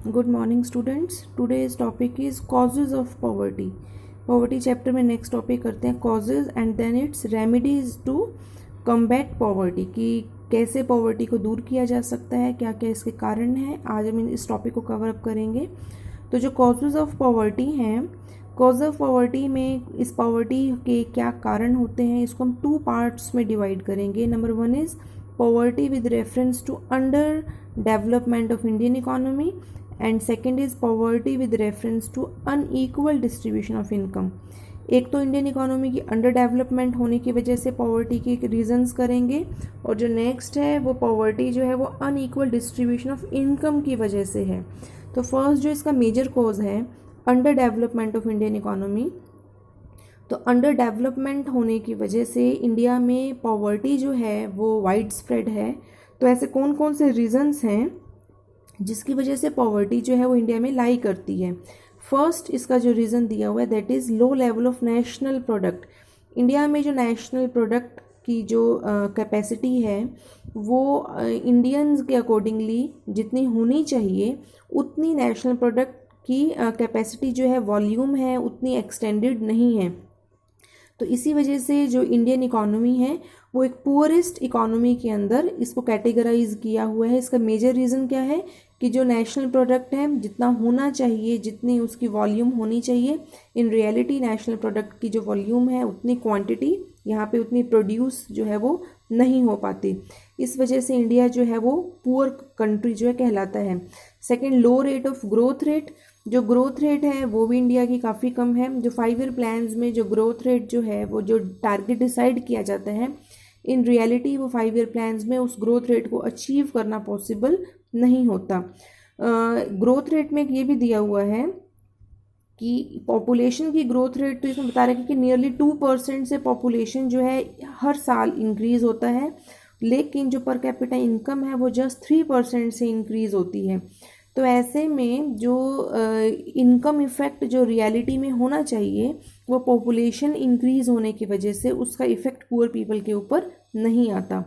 Good morning students. Today's topic is causes of poverty. Poverty chapter में next topic करते हैं causes and then its remedies to combat poverty कि कैसे poverty को दूर किया जा सकता है, क्या क्या इसके कारण हैं। आज हम इस टॉपिक को कवर अप करेंगे। तो जो causes of poverty हैं, cause of poverty में इस poverty के क्या कारण होते हैं इसको हम 2 पार्ट्स में डिवाइड करेंगे। Number 1 is poverty with reference to under development of Indian economy and second is poverty with reference to unequal distribution of income। एक तो इंडियन इकोनॉमी की अंडर डेवलपमेंट होने की वजह से पॉवर्टी के रीजंस करेंगे और जो नेक्स्ट है वो पॉवर्टी जो है वो अनईक्वल डिस्ट्रीब्यूशन ऑफ इनकम की वजह से है। तो फर्स्ट जो इसका मेजर कॉज है under development of Indian economy. तो अंडर डेवलपमेंट होने की वजह से इंडिया में पॉवर्टी जो है वो वाइड स्प्रेड है। तो ऐसे कौन कौन से रीजंस हैं जिसकी वजह से पॉवर्टी जो है वो इंडिया में लाई करती है। फर्स्ट इसका जो रीज़न दिया हुआ है that is low level of national product. India में जो नेशनल प्रोडक्ट की जो कैपेसिटी है वो इंडियंस के अकॉर्डिंगली जितनी होनी चाहिए उतनी नेशनल प्रोडक्ट की कैपेसिटी जो है वॉल्यूम है उतनी एक्सटेंडेड नहीं है। तो इसी वजह से जो इंडियन इकोनॉमी है वो एक पुअरेस्ट इकोनॉमी के अंदर इसको कैटेगराइज किया हुआ है। इसका मेजर रीज़न क्या है कि जो नेशनल प्रोडक्ट है जितना होना चाहिए जितनी उसकी वॉल्यूम होनी चाहिए इन रियलिटी नेशनल प्रोडक्ट की जो वॉल्यूम है उतनी क्वांटिटी यहाँ पे उतनी प्रोड्यूस जो है वो नहीं हो पाती। इस वजह से इंडिया जो है वो पुअर कंट्री जो है कहलाता है। Second low rate of growth rate. जो ग्रोथ रेट है वो भी इंडिया की काफ़ी कम है। जो 5 ईयर प्लान्स में जो ग्रोथ रेट जो है वो जो टारगेट डिसाइड किया जाता है इन रियलिटी वो 5 ईयर प्लान्स में उस ग्रोथ रेट को अचीव करना पॉसिबल नहीं होता। ग्रोथ रेट में ये भी दिया हुआ है कि पॉपुलेशन की ग्रोथ रेट तो इसमें बता रहे हैं कि नियरली 2% से पॉपुलेशन जो है हर साल इंक्रीज़ होता है, लेकिन जो पर कैपिटा इनकम है वो जस्ट 3% से इंक्रीज़ होती है। तो ऐसे में जो इनकम इफ़ेक्ट जो रियलिटी में होना चाहिए वो पॉपुलेशन इंक्रीज़ होने की वजह से उसका इफ़ेक्ट पुअर पीपल के ऊपर नहीं आता।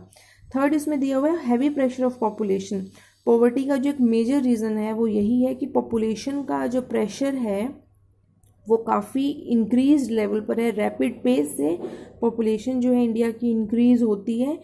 थर्ड इसमें दिया हुआ है heavy pressure of population. Poverty का जो एक मेजर रीज़न है वो यही है कि पॉपुलेशन का जो प्रेशर है वो काफ़ी इंक्रीज लेवल पर है। रैपिड पेस से पॉपुलेशन जो है इंडिया की इंक्रीज़ होती है।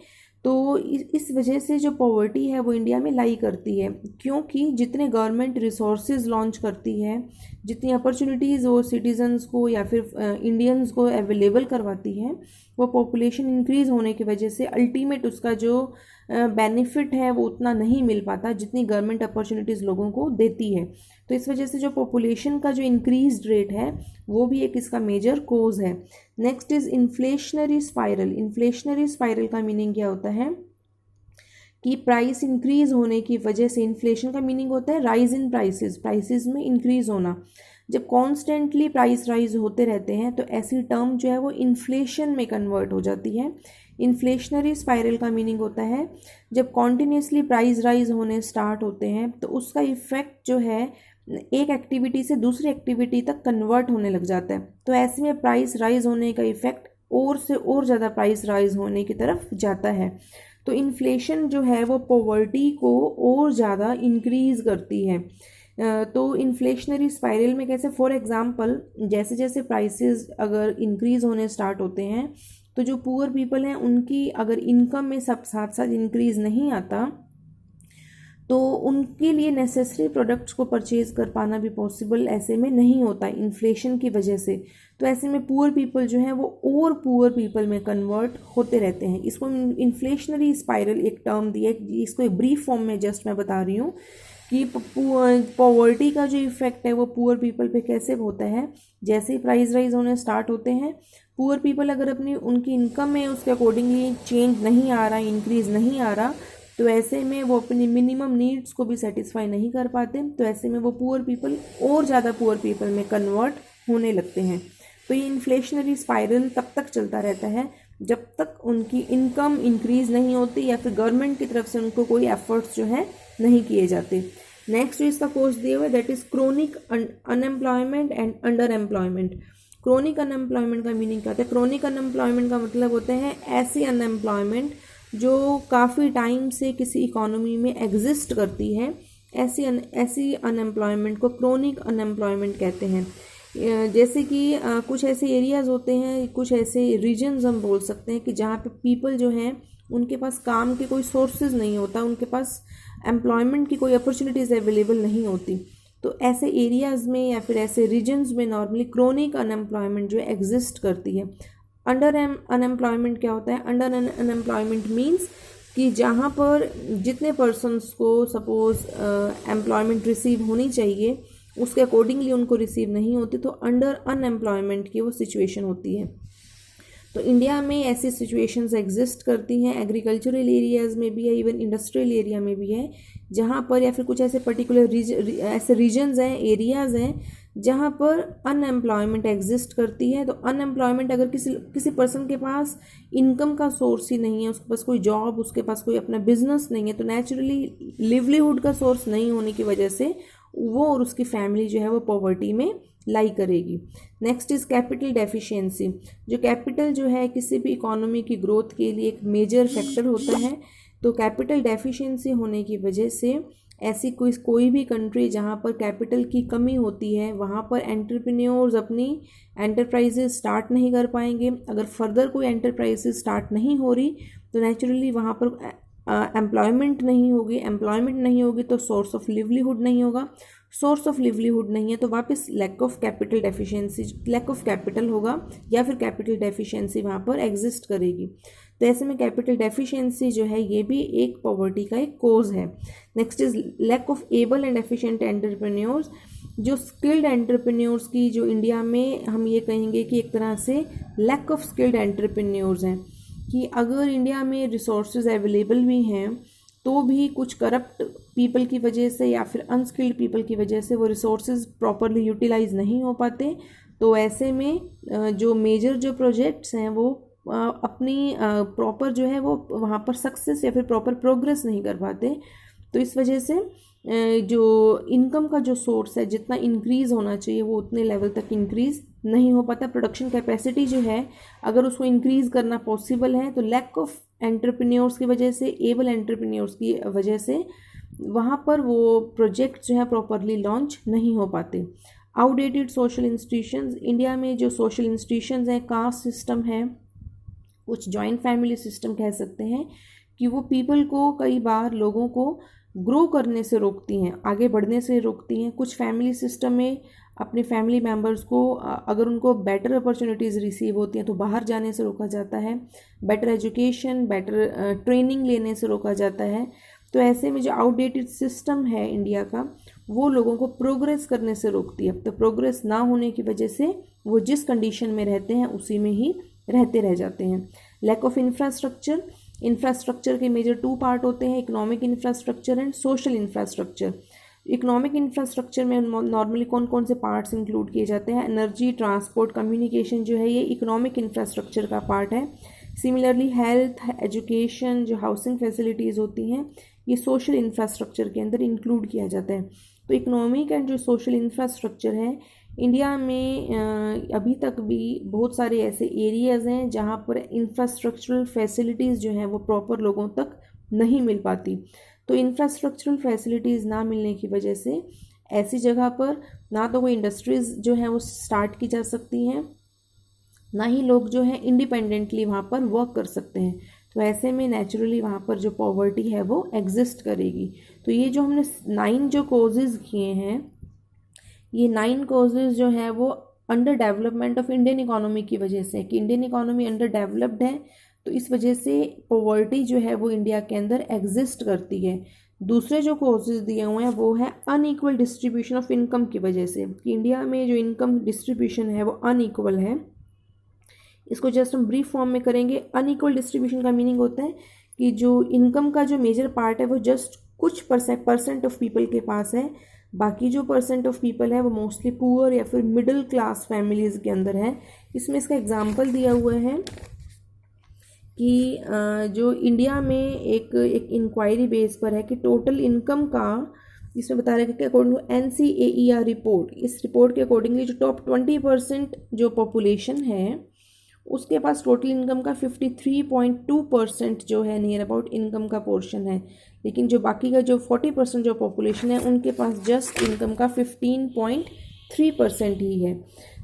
तो इस वजह से जो पॉवर्टी है वो इंडिया में लाई करती है, क्योंकि जितने गवर्नमेंट रिसोर्सेज लॉन्च करती है जितनी अपॉर्चुनिटीज़ वो सिटीजन्स को या फिर इंडियंस को अवेलेबल करवाती है वो पॉपुलेशन इंक्रीज़ होने की वजह से अल्टीमेट उसका जो बेनिफिट है वो उतना नहीं मिल पाता जितनी गवर्नमेंट अपॉर्चुनिटीज़ लोगों को देती है। तो इस वजह से जो पॉपुलेशन का जो इंक्रीज रेट है वो भी एक इसका मेजर कोज है। Next is inflationary spiral. Inflationary spiral का मीनिंग क्या होता है कि प्राइस इंक्रीज होने की वजह से, इन्फ्लेशन का मीनिंग होता है राइज इन प्राइसेस, प्राइसेस में इंक्रीज होना। जब कॉन्स्टेंटली प्राइस राइज होते रहते हैं तो ऐसी टर्म जो है वो इन्फ्लेशन में कन्वर्ट हो जाती है। इन्फ्लेशनरी स्पाइरल का मीनिंग होता है जब कॉन्टिन्यूसली प्राइस राइज होने स्टार्ट होते हैं तो उसका इफ़ेक्ट जो है एक एक्टिविटी से दूसरी एक्टिविटी तक कन्वर्ट होने लग जाता है। तो ऐसे में प्राइस राइज होने का इफ़ेक्ट और से और ज़्यादा प्राइस राइज होने की तरफ जाता है। तो इन्फ्लेशन जो है वो पॉवर्टी को और ज़्यादा इंक्रीज़ करती है। तो इन्फ्लेशनरी स्पाइरल में कैसे, फॉर एग्ज़ाम्पल जैसे जैसे प्राइसेस अगर इंक्रीज़ होने स्टार्ट होते हैं तो जो पुअर पीपल हैं उनकी अगर इनकम में सब साथ साथ इंक्रीज़ नहीं आता तो उनके लिए नेसेसरी प्रोडक्ट्स को परचेज़ कर पाना भी पॉसिबल ऐसे में नहीं होता इन्फ्लेशन की वजह से। तो ऐसे में पुअर पीपल जो है वो और पुअर पीपल में कन्वर्ट होते रहते हैं। इसको इन्फ्लेशनरी स्पाइरल एक टर्म दिया है, इसको एक ब्रीफ फॉर्म में जस्ट मैं बता रही हूँ कि पॉवर्टी का जो इफ़ेक्ट है वो पुअर पीपल पे कैसे होता है। जैसे ही प्राइस राइज होने स्टार्ट होते हैं पुअर पीपल अगर अपनी उनकी इनकम में उसके अकॉर्डिंगली चेंज नहीं आ रहा, इंक्रीज़ नहीं आ रहा, तो ऐसे में वो अपनी मिनिमम नीड्स को भी सेटिस्फाई नहीं कर पाते। तो ऐसे में वो पुअर पीपल और ज़्यादा पुअर पीपल में कन्वर्ट होने लगते हैं। तो ये इन्फ्लेशनरी स्पाइरल तब तक चलता रहता है जब तक उनकी इनकम इंक्रीज़ नहीं होती या फिर गवर्नमेंट की तरफ से उनको कोई एफर्ट्स जो है नहीं किए जाते। नेक्स्ट जो इसका कोर्स दिया हुआ है that is chronic unemployment and under employment. Chronic unemployment का मीनिंग क्या होता है? क्रोनिक अनएम्प्लॉयमेंट का मतलब होते हैं ऐसी अनएम्प्लॉयमेंट जो काफ़ी टाइम से किसी इकोनॉमी में एग्जिस्ट करती है ऐसी अनएम्प्लॉयमेंट को क्रोनिक अनएम्प्लॉयमेंट कहते हैं। जैसे कि कुछ ऐसे एरियाज़ होते हैं, कुछ ऐसे रीजन्स हम बोल सकते हैं कि जहाँ पे पीपल जो हैं उनके पास काम के कोई सोर्सेज नहीं होता, उनके पास एम्प्लॉयमेंट की कोई अपॉर्चुनिटीज़ अवेलेबल नहीं होती। तो ऐसे एरियाज़ में या फिर ऐसे रीजन्स में नॉर्मली क्रोनिक अनएम्प्लॉयमेंट जो एग्जिस्ट करती है। अंडर अनएम्प्लॉयमेंट क्या होता है? अंडर अनएम्प्लॉयमेंट मीन्स कि जहाँ पर जितने पर्सन्स को सपोज एम्प्लॉयमेंट रिसीव होनी चाहिए उसके अकॉर्डिंगली उनको रिसीव नहीं होती, तो अंडर अनएम्प्लॉयमेंट की वो सिचुएशन होती है। तो इंडिया में ऐसी सिचुएशंस एग्जिस्ट करती हैं, एग्रीकल्चरल एरियाज़ में भी है, इवन इंडस्ट्रियल एरिया में भी है, जहाँ पर या फिर कुछ ऐसे पर्टिकुलर ऐसे रीजन्स हैं, एरियाज़ हैं जहाँ पर अनएम्प्लॉयमेंट एग्जिस्ट करती है। तो अनएम्प्लॉयमेंट अगर किसी पर्सन के पास इनकम का सोर्स ही नहीं है, उसके पास कोई जॉब, उसके पास कोई अपना बिजनेस नहीं है, तो नेचुरली लिवलीहुड का सोर्स नहीं होने की वजह से वो और उसकी फैमिली जो है वो पॉवर्टी में लाई करेगी। Next is capital deficiency. जो कैपिटल जो है किसी भी इकोनॉमी की ग्रोथ के लिए एक मेजर फैक्टर होता है, तो कैपिटल डेफिशिएंसी होने की वजह से ऐसी कोई भी कंट्री जहाँ पर कैपिटल की कमी होती है वहाँ पर एंटरप्रेन्योर्स अपनी एंटरप्राइजेज स्टार्ट नहीं कर पाएंगे। अगर फर्दर कोई एंटरप्राइजेज स्टार्ट नहीं हो रही तो नेचुरली वहाँ पर एम्प्लॉयमेंट नहीं होगी तो सोर्स ऑफ लिवलीहुड नहीं होगा। सोर्स ऑफ लिवलीहुड नहीं है तो वापस लैक ऑफ कैपिटल होगा या फिर कैपिटल डेफिशिएंसी वहाँ पर एग्जिस्ट करेगी। तो ऐसे में कैपिटल डेफिशिएंसी जो है ये भी एक पॉवर्टी का एक कोज है। Next is lack of able and efficient entrepreneurs. जो स्किल्ड एंटरप्रेन्योर्स की जो इंडिया में हम ये कहेंगे कि एक तरह से लैक ऑफ स्किल्ड एंटरप्रेन्योर्स हैं, कि अगर इंडिया में रिसोर्सेज अवेलेबल भी हैं तो भी कुछ करप्ट पीपल की वजह से या फिर अनस्किल्ड पीपल की वजह से वो रिसोर्सेज प्रॉपरली यूटिलाइज नहीं हो पाते। तो ऐसे में जो मेजर जो प्रोजेक्ट्स हैं वो अपनी प्रॉपर जो है वो वहाँ पर सक्सेस या फिर प्रॉपर प्रोग्रेस नहीं कर पाते। तो इस वजह से जो इनकम का जो सोर्स है जितना इंक्रीज़ होना चाहिए वो उतने लेवल तक इंक्रीज़ नहीं हो पाता। प्रोडक्शन कैपेसिटी जो है अगर उसको इंक्रीज़ करना पॉसिबल है तो लैक ऑफ एंटरप्रेन्योर्स की वजह से, एबल एंटरप्रेन्योर्स की वजह से वहाँ पर वो प्रोजेक्ट जो है प्रॉपरली लॉन्च नहीं हो पाते। Outdated social institutions. इंडिया में जो सोशल इंस्टीट्यूशंस हैं, कास्ट सिस्टम है, कुछ जॉइंट फैमिली सिस्टम कह सकते हैं, कि वो पीपल को कई बार लोगों को ग्रो करने से रोकती हैं, आगे बढ़ने से रोकती हैं। कुछ फैमिली सिस्टम में अपने फैमिली मेम्बर्स को अगर उनको बेटर अपॉर्चुनिटीज़ रिसीव होती हैं तो बाहर जाने से रोका जाता है, बेटर एजुकेशन, बेटर ट्रेनिंग लेने से रोका जाता है। तो ऐसे में जो आउटडेटेड सिस्टम है इंडिया का वो लोगों को प्रोग्रेस करने से रोकती है। तो प्रोग्रेस ना होने की वजह से वो जिस कंडीशन में रहते हैं उसी में ही रहते रह जाते हैं। Lack of infrastructure. इंफ्रास्ट्रक्चर के मेजर 2 पार्ट होते हैं, economic infrastructure and social infrastructure. Economic infrastructure में नॉर्मली कौन कौन से पार्ट्स इंक्लूड किए जाते हैं? एनर्जी, ट्रांसपोर्ट, कम्युनिकेशन जो है ये इकोनॉमिक इंफ्रास्ट्रक्चर का पार्ट है। सिमिलरली हेल्थ, एजुकेशन, जो हाउसिंग फैसिलिटीज़ होती हैं ये सोशल इंफ्रास्ट्रक्चर के अंदर इंक्लूड किया जाता है। तो इकोनॉमिक एंड जो सोशल इंफ्रास्ट्रक्चर है इंडिया में अभी तक भी बहुत सारे ऐसे एरियाज़ हैं जहाँ पर इंफ्रास्ट्रक्चरल फैसिलिटीज़ जो हैं वो प्रॉपर लोगों तक नहीं मिल पाती। तो इंफ्रास्ट्रक्चरल फैसिलिटीज़ ना मिलने की वजह से ऐसी जगह पर ना तो कोई इंडस्ट्रीज़ जो हैं वो स्टार्ट की जा सकती हैं, ना ही लोग जो हैं इंडिपेंडेंटली वहाँ पर वर्क कर सकते हैं। तो ऐसे में नेचुरली वहाँ पर जो पॉवर्टी है वो एग्जिस्ट करेगी। तो ये जो हमने 9 जो कॉजेज़ किए हैं, ये 9 कॉजेज़ जो हैं वो under development of Indian economy की वजह से, कि इंडियन इकोनॉमी अंडर डेवलप्ड है तो इस वजह से पॉवर्टी जो है वो इंडिया के अंदर एग्जिस्ट करती है। दूसरे जो कॉजेज़ दिए हुए हैं वो है अनइक्वल डिस्ट्रीब्यूशन ऑफ इनकम की वजह से, कि इंडिया में जो इनकम डिस्ट्रीब्यूशन है वो अनइक्वल है। इसको जस्ट हम ब्रीफ फॉर्म में करेंगे। अनइक्वल डिस्ट्रीब्यूशन का मीनिंग होता है कि जो इनकम का जो मेजर पार्ट है वो जस्ट कुछ परसेंट ऑफ पीपल के पास है, बाकी जो परसेंट ऑफ पीपल है वो मोस्टली पुअर या फिर मिडिल क्लास फैमिलीज़ के अंदर है। इसमें इसका एग्जांपल दिया हुआ है कि जो इंडिया में एक इंक्वायरी बेस पर है कि टोटल इनकम का, इसमें बता रहे हैं कि अकॉर्डिंग टू NCAER रिपोर्ट, इस रिपोर्ट के अकॉर्डिंगली जो टॉप 20% जो पॉपुलेशन है उसके पास टोटल इनकम का 53.2% जो है नियर अबाउट इनकम का पोर्शन है। लेकिन जो बाकी का जो 40% जो पॉपुलेशन है उनके पास जस्ट इनकम का 15.3% ही है।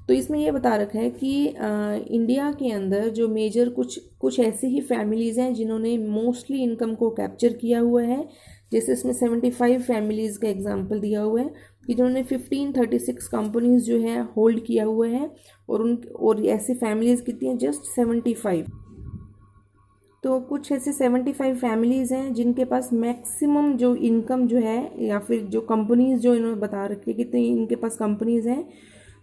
तो इसमें ये बता रखा है कि इंडिया के अंदर जो मेजर कुछ ऐसी ही फैमिलीज़ हैं जिन्होंने मोस्टली इनकम को कैप्चर किया हुआ है। जैसे इसमें 75 फैमिलीज़ का एग्जांपल दिया हुआ है कि जिन्होंने 1536 कंपनीज जो है होल्ड किया हुआ है, और ऐसी फैमिलीज़ कितनी हैं, जस्ट 75। तो कुछ ऐसे 75 फैमिलीज़ हैं जिनके पास मैक्सिमम जो इनकम जो है, या फिर जो कंपनीज़ जो इन्होंने बता रखी है कितनी इनके पास कंपनीज़ हैं।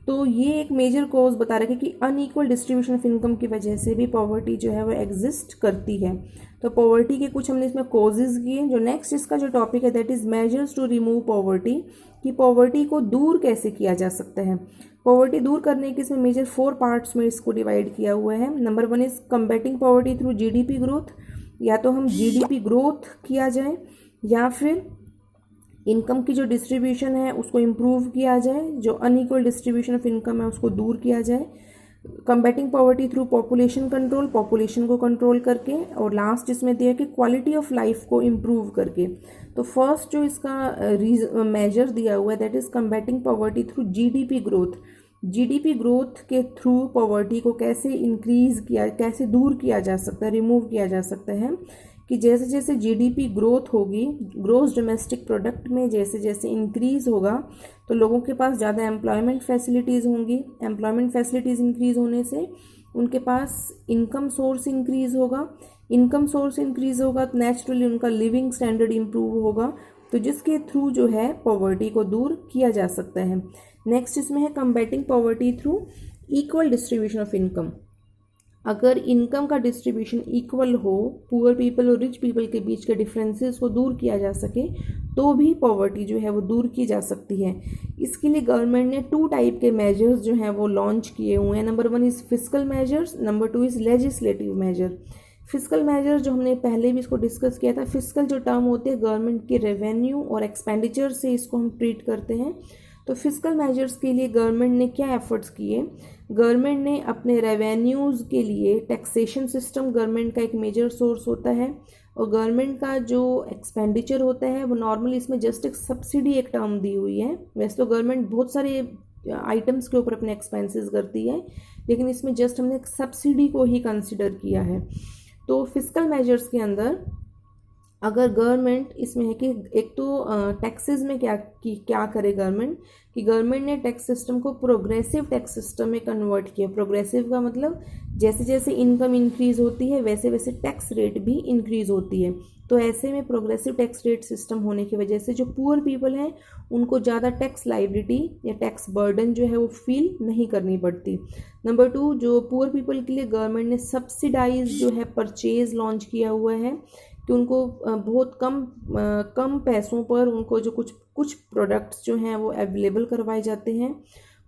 तो ये एक मेजर कॉज बता रखे कि अनइक्वल डिस्ट्रीब्यूशन ऑफ इनकम की वजह से भी पॉवर्टी जो है वो एग्जिस्ट करती है। तो पॉवर्टी के कुछ हमने इसमें कॉजेज़ किए। जो नेक्स्ट इसका जो टॉपिक है that is measures to remove poverty, कि पॉवर्टी को दूर कैसे किया जा सकता है। पॉवर्टी दूर करने के इसमें मेजर 4 पार्ट्स में इसको डिवाइड किया हुआ है। Number 1 is combating poverty through GDP growth, या तो हम जीडीपी ग्रोथ किया जाए, या फिर इनकम की जो डिस्ट्रीब्यूशन है उसको इम्प्रूव किया जाए, जो अनइक्वल डिस्ट्रीब्यूशन ऑफ इनकम है उसको दूर किया जाए। Combating poverty through population control, population को कंट्रोल करके, और लास्ट इसमें दिया कि क्वालिटी ऑफ लाइफ को इम्प्रूव करके। तो फर्स्ट जो इसका मेजर दिया हुआ है that is combating poverty through GDP growth. GDP growth के थ्रू पॉवर्टी को कैसे इंक्रीज किया, कैसे दूर किया जा सकता है, रिमूव किया जा सकता है, कि जैसे जैसे जीडीपी ग्रोथ होगी, ग्रोस डोमेस्टिक प्रोडक्ट में जैसे जैसे इंक्रीज़ होगा तो लोगों के पास ज़्यादा एम्प्लॉयमेंट फैसिलिटीज़ होंगी। एम्प्लॉयमेंट फैसिलिटीज़ इंक्रीज़ होने से उनके पास इनकम सोर्स इंक्रीज़ होगा। इनकम सोर्स इंक्रीज़ होगा तो नेचुरली उनका लिविंग स्टैंडर्ड इम्प्रूव होगा, तो जिसके थ्रू जो है पॉवर्टी को दूर किया जा सकता है। नेक्स्ट इसमें है combating poverty through equal distribution of income. अगर इनकम का डिस्ट्रीब्यूशन इक्वल हो, पुअर पीपल और रिच पीपल के बीच के डिफरेंसेस को दूर किया जा सके, तो भी पॉवर्टी जो है वो दूर की जा सकती है। इसके लिए गवर्नमेंट ने 2 टाइप के मेजर्स जो हैं वो लॉन्च किए हुए हैं। Number 1 is fiscal measures, number 2 is legislative measure. Fiscal measure जो हमने पहले भी इसको डिस्कस किया था, फिस्कल जो टर्म होते हैं गवर्नमेंट के रेवेन्यू और एक्सपेंडिचर से इसको हम ट्रीट करते हैं। तो फिस्कल मेजर्स के लिए गवर्नमेंट ने क्या एफर्ट्स किए, गवर्नमेंट ने अपने रेवेन्यूज़ के लिए टैक्सेशन सिस्टम गवर्नमेंट का एक मेजर सोर्स होता है, और गवर्नमेंट का जो एक्सपेंडिचर होता है वो नॉर्मली इसमें जस्ट एक सब्सिडी एक टर्म दी हुई है। वैसे तो गवर्नमेंट बहुत सारे आइटम्स के ऊपर अपने एक्सपेंसेस करती है, लेकिन इसमें जस्ट हमने एक सब्सिडी को ही कंसिडर किया है। तो फिस्कल मेजर्स के अंदर अगर गवर्नमेंट इसमें है कि एक तो टैक्सेस में क्या करे गवर्नमेंट, कि गवर्नमेंट ने टैक्स सिस्टम को प्रोग्रेसिव टैक्स सिस्टम में कन्वर्ट किया। प्रोग्रेसिव का मतलब जैसे जैसे इनकम इंक्रीज होती है वैसे वैसे टैक्स रेट भी इंक्रीज होती है। तो ऐसे में प्रोग्रेसिव टैक्स रेट सिस्टम होने की वजह से जो पुअर पीपल हैं उनको ज़्यादा टैक्स लाइबिलिटी या टैक्स बर्डन जो है वो फील नहीं करनी पड़ती। नंबर 2, जो पुअर पीपल के लिए गवर्नमेंट ने सब्सिडाइज जो है परचेज लॉन्च किया हुआ है, कि उनको बहुत कम पैसों पर उनको जो कुछ प्रोडक्ट्स जो हैं वो अवेलेबल करवाए जाते हैं।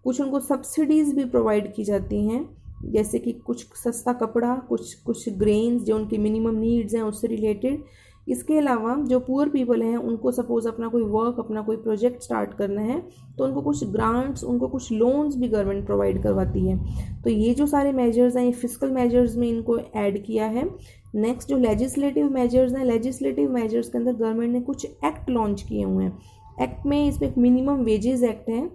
कुछ उनको सब्सिडीज़ भी प्रोवाइड की जाती हैं, जैसे कि कुछ सस्ता कपड़ा, कुछ ग्रेन्स जो उनकी मिनिमम नीड्स हैं उससे रिलेटेड। इसके अलावा जो पुअर पीपल हैं उनको सपोज़ अपना कोई वर्क, अपना कोई प्रोजेक्ट स्टार्ट करना है तो उनको कुछ ग्रांट्स, उनको कुछ लोन्स भी गवर्नमेंट प्रोवाइड करवाती है। तो ये जो सारे मेजर्स हैं ये फिस्कल मेजर्स में इनको ऐड किया है। नेक्स्ट जो लेजिस्लेटिव मेजर्स हैं, लेजिस्लेटिव मेजर्स के अंदर गवर्नमेंट ने कुछ एक्ट लॉन्च किए हुए हैं। एक्ट में इसमें एक मिनिमम वेजेस एक्ट है।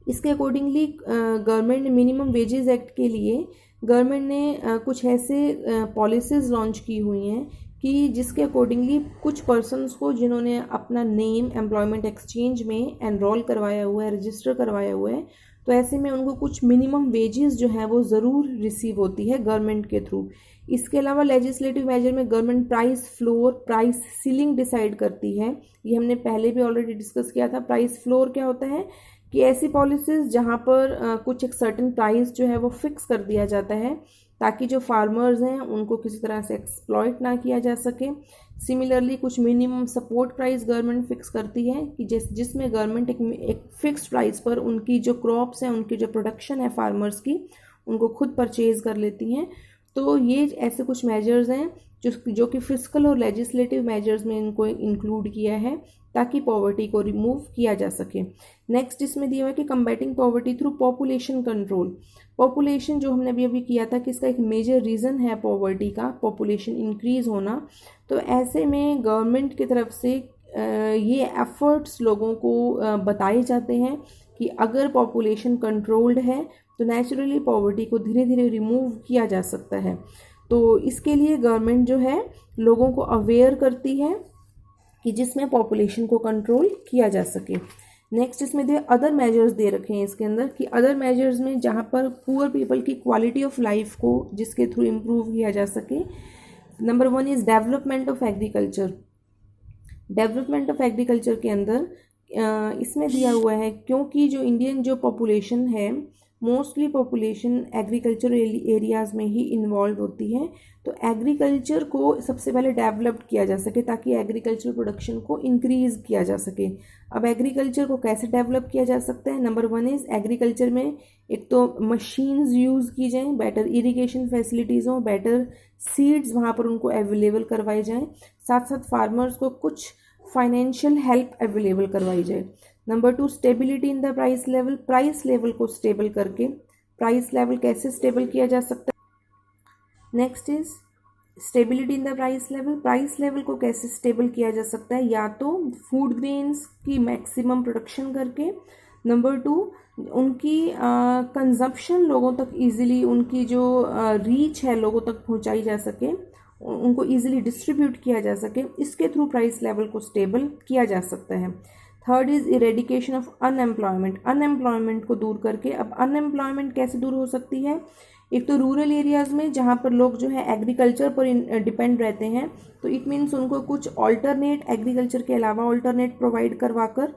इसके अकॉर्डिंगली गवर्नमेंट ने मिनिमम वेजेस एक्ट के लिए गवर्नमेंट ने कुछ ऐसे पॉलिसीज़ लॉन्च की हुई हैं कि जिसके अकॉर्डिंगली कुछ पर्सन्स को जिन्होंने अपना नेम एम्प्लॉयमेंट एक्सचेंज में एनरोल करवाया हुआ है, रजिस्टर करवाया हुआ है, तो ऐसे में उनको कुछ मिनिमम वेजेस जो है वो ज़रूर रिसीव होती है गवर्नमेंट के थ्रू। इसके अलावा लेजिस्लेटिव मेजर में government price floor, price ceiling decide करती है। ये हमने पहले भी ऑलरेडी डिस्कस किया था। प्राइस फ्लोर क्या होता है कि ऐसी पॉलिसीज़ जहाँ पर कुछ एक सर्टेन प्राइस जो है वो फिक्स कर दिया जाता है ताकि जो फार्मर्स हैं उनको किसी तरह से एक्सप्लॉइट ना किया जा सके। सिमिलरली कुछ minimum support price government fix करती है कि जिसमें गवर्नमेंट एक फिक्स्ड प्राइस पर उनकी जो क्रॉप्स हैं, उनकी जो प्रोडक्शन है फार्मर्स की, उनको खुद परचेज कर लेती हैं। तो ये ऐसे कुछ मेजर्स हैं जो कि फिस्कल और लेजिस्लेटिव मेजर्स में इनको इंक्लूड किया है ताकि पॉवर्टी को रिमूव किया जा सके। नेक्स्ट इसमें दिया हुआ है कि combating poverty through population control. Population जो हमने अभी अभी किया था कि इसका एक मेजर रीज़न है पॉवर्टी का पॉपुलेशन इंक्रीज होना। तो ऐसे में गवर्नमेंट की तरफ से ये एफर्ट्स लोगों को बताए जाते हैं कि अगर पॉपुलेशन कंट्रोल्ड है तो नेचुरली पॉवर्टी को धीरे धीरे रिमूव किया जा सकता है। तो इसके लिए गवर्नमेंट जो है लोगों को अवेयर करती है कि जिसमें पॉपुलेशन को कंट्रोल किया जा सके। नेक्स्ट इसमें दे अदर मेजर्स दे रखे हैं इसके अंदर कि अदर मेजर्स में जहाँ पर पुअर पीपल की क्वालिटी ऑफ लाइफ को जिसके थ्रू इम्प्रूव किया जा सके। Number 1 is development of agriculture. Development of agriculture के अंदर इसमें दिया हुआ है क्योंकि जो इंडियन जो पॉपुलेशन है मोस्टली पॉपुलेशन एग्रीकल्चर एरियाज़ में ही इन्वॉल्व होती है। तो एग्रीकल्चर को सबसे पहले डेवलप्ड किया जा सके ताकि एग्रीकल्चर प्रोडक्शन को इंक्रीज़ किया जा सके। अब एग्रीकल्चर को कैसे डेवलप किया जा सकता है? नंबर 1 इज़ एग्रीकल्चर में एक तो मशीन्स यूज़ की जाएँ, बेटर इरिगेशन फैसिलिटीज़ हों, बेटर सीड्स वहाँ पर उनको अवेलेबल करवाए जाएँ, साथ साथ फार्मर्स को कुछ फाइनेंशियल हेल्प अवेलेबल करवाई जाए। Number 2 stability in the price level. Price level को स्टेबल करके प्राइस लेवल कैसे स्टेबल किया जा सकता है? Next is stability in the price level. Price level को कैसे स्टेबल किया जा सकता है? या तो फूड ग्रेन्स की मैक्सिमम प्रोडक्शन करके। नंबर 2 उनकी कंजप्शन लोगों तक इजीली, उनकी जो रीच है लोगों तक पहुंचाई जा सके, उनको इजीली डिस्ट्रीब्यूट किया जा सके, इसके थ्रू प्राइस लेवल को स्टेबल किया जा सकता है। Third is eradication of unemployment. Unemployment को दूर करके, अब अनएम्प्लॉयमेंट कैसे दूर हो सकती है? एक तो रूरल एरियाज़ में जहाँ पर लोग जो है एग्रीकल्चर पर डिपेंड रहते हैं, तो इट मीन्स उनको कुछ ऑल्टरनेट एग्रीकल्चर के अलावा ऑल्टरनेट प्रोवाइड करवाकर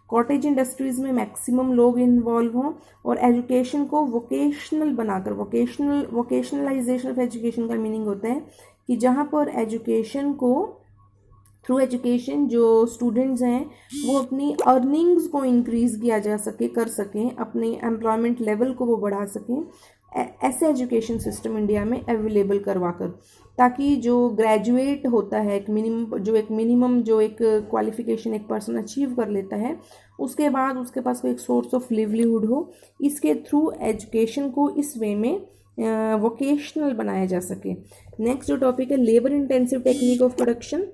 कॉटेज इंडस्ट्रीज़ में मैक्सिमम लोग इन्वॉल्व हों और एजुकेशन को वोकेशनल बनाकर, वोकेशनलाइजेशन ऑफ एजुकेशन का मीनिंग होता है कि जहाँ पर एजुकेशन को थ्रू एजुकेशन जो स्टूडेंट्स हैं वो अपनी अर्निंग्स को इंक्रीज़ किया जा सके, कर सकें, अपने एम्प्लॉयमेंट लेवल को वो बढ़ा सकें। ऐसे एजुकेशन सिस्टम इंडिया में अवेलेबल करवाकर, ताकि जो ग्रेजुएट होता है एक मिनिमम जो एक क्वालिफिकेशन एक पर्सन अचीव कर लेता है, उसके बाद उसके पास कोई एक सोर्स ऑफ लिवलीहुड हो, इसके थ्रू एजुकेशन को इस वे में वोकेशनल बनाया जा सके। नेक्स्ट जो टॉपिक है labour intensive technique of production,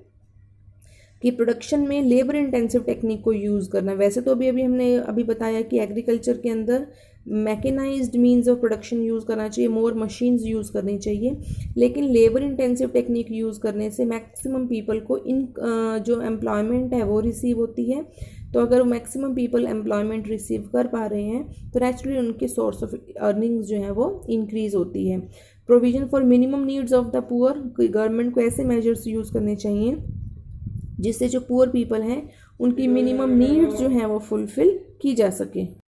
कि प्रोडक्शन में लेबर इंटेंसिव टेक्निक को यूज़ करना। वैसे तो अभी हमने बताया कि एग्रीकल्चर के अंदर mechanised means of production use करना चाहिए, मोर मशीन्स यूज़ करनी चाहिए, लेकिन लेबर इंटेंसिव टेक्निक यूज़ करने से मैक्सिमम पीपल को जो एम्प्लॉयमेंट है वो रिसीव होती है। तो अगर मैक्सिमम पीपल एम्प्लॉयमेंट रिसीव कर पा रहे हैं तो नेचुरली उनके सोर्स ऑफ अर्निंग्स जो है वो इंक्रीज़ होती है। Provision for minimum needs of the poor, government को ऐसे मेजर्स यूज़ करने चाहिए जिससे जो पुअर पीपल हैं उनकी मिनिमम नीड्स जो हैं वो फुलफिल की जा सके।